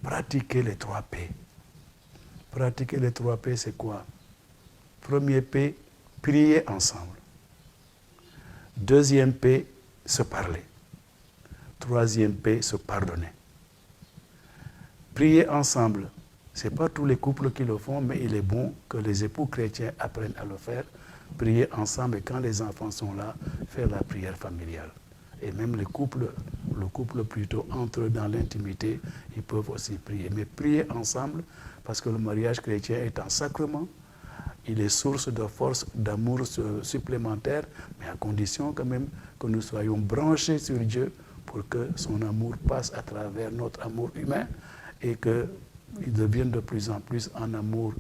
pratiquer les 3 P. Pratiquer les 3 P, c'est quoi? Premier P, prier ensemble. Deuxième P, se parler. Troisième P, se pardonner. Prier ensemble, ce n'est pas tous les couples qui le font, mais il est bon que les époux chrétiens apprennent à le faire. Prier ensemble et quand les enfants sont là, faire la prière familiale. Et même le couple plutôt entre eux dans l'intimité, ils peuvent aussi prier. Mais prier ensemble, parce que le mariage chrétien est un sacrement, il est source de force, d'amour supplémentaire, mais à condition quand même que nous soyons branchés sur Dieu pour que son amour passe à travers notre amour humain et qu'il devienne de plus en plus un amour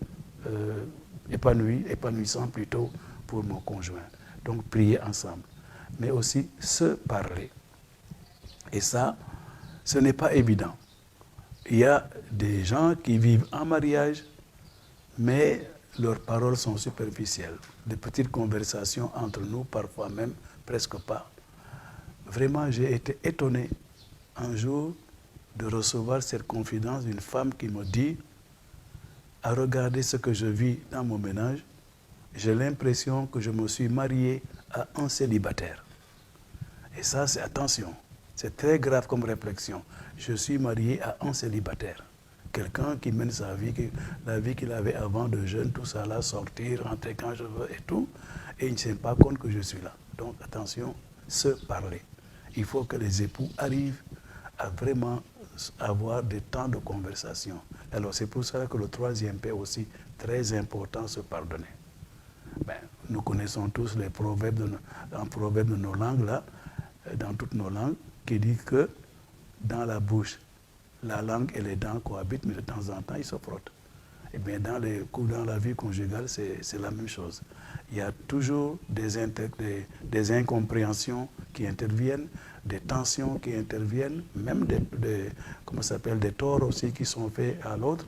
épanouissant plutôt pour mon conjoint. Donc prier ensemble, mais aussi se parler. Et ça, ce n'est pas évident. Il y a des gens qui vivent en mariage, mais leurs paroles sont superficielles. Des petites conversations entre nous, parfois même, presque pas. Vraiment, j'ai été étonné un jour de recevoir cette confidence d'une femme qui me dit, à regarder ce que je vis dans mon ménage, j'ai l'impression que je me suis marié à un célibataire. Et ça, c'est attention, c'est très grave comme réflexion. Je suis marié à un célibataire. Quelqu'un qui mène sa vie, la vie qu'il avait avant de jeune, tout ça là, sortir, rentrer quand je veux et tout, et il ne se rend pas compte que je suis là. Donc attention, se parler. Il faut que les époux arrivent à vraiment avoir des temps de conversation. Alors c'est pour ça que le 3e P aussi, très important, se pardonner. Ben, nous connaissons tous les proverbes, un proverbe de nos langues là, dans toutes nos langues, qui dit que dans la bouche, la langue et les dents cohabitent, mais de temps en temps, ils se frottent. Et bien dans la vie conjugale, c'est la même chose. Il y a toujours des incompréhensions qui interviennent, des tensions qui interviennent, même des torts aussi qui sont faits à l'autre.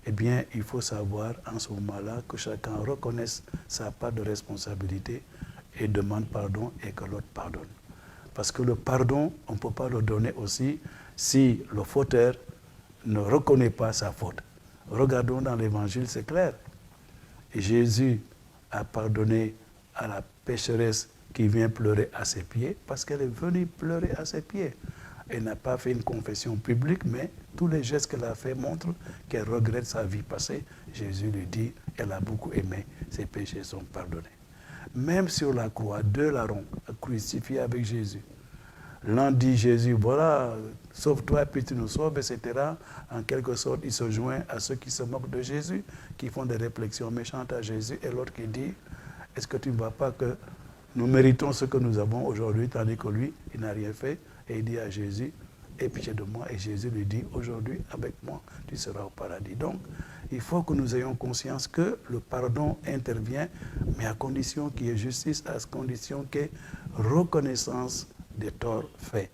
Eh bien, il faut savoir en ce moment-là que chacun reconnaisse sa part de responsabilité et demande pardon et que l'autre pardonne. Parce que le pardon, on ne peut pas le donner aussi si le fauteur ne reconnaît pas sa faute. Regardons dans l'Évangile, c'est clair. Et Jésus a pardonné à la pécheresse qui vient pleurer à ses pieds parce qu'elle est venue pleurer à ses pieds. Elle n'a pas fait une confession publique, mais tous les gestes qu'elle a fait montrent qu'elle regrette sa vie passée. Jésus lui dit, elle a beaucoup aimé, ses péchés sont pardonnés. Même sur la croix, 2 larrons crucifiés avec Jésus. L'un dit Jésus, voilà, sauve-toi puis tu nous sauves, etc. En quelque sorte, il se joint à ceux qui se moquent de Jésus, qui font des réflexions méchantes à Jésus, et l'autre qui dit, est-ce que tu ne vois pas que nous méritons ce que nous avons aujourd'hui, tandis que lui, il n'a rien fait, et il dit à Jésus, aie pitié de moi, et Jésus lui dit, aujourd'hui, avec moi, tu seras au paradis. Donc, il faut que nous ayons conscience que le pardon intervient, mais à condition qu'il y ait justice, à condition qu'il y ait reconnaissance des torts faits.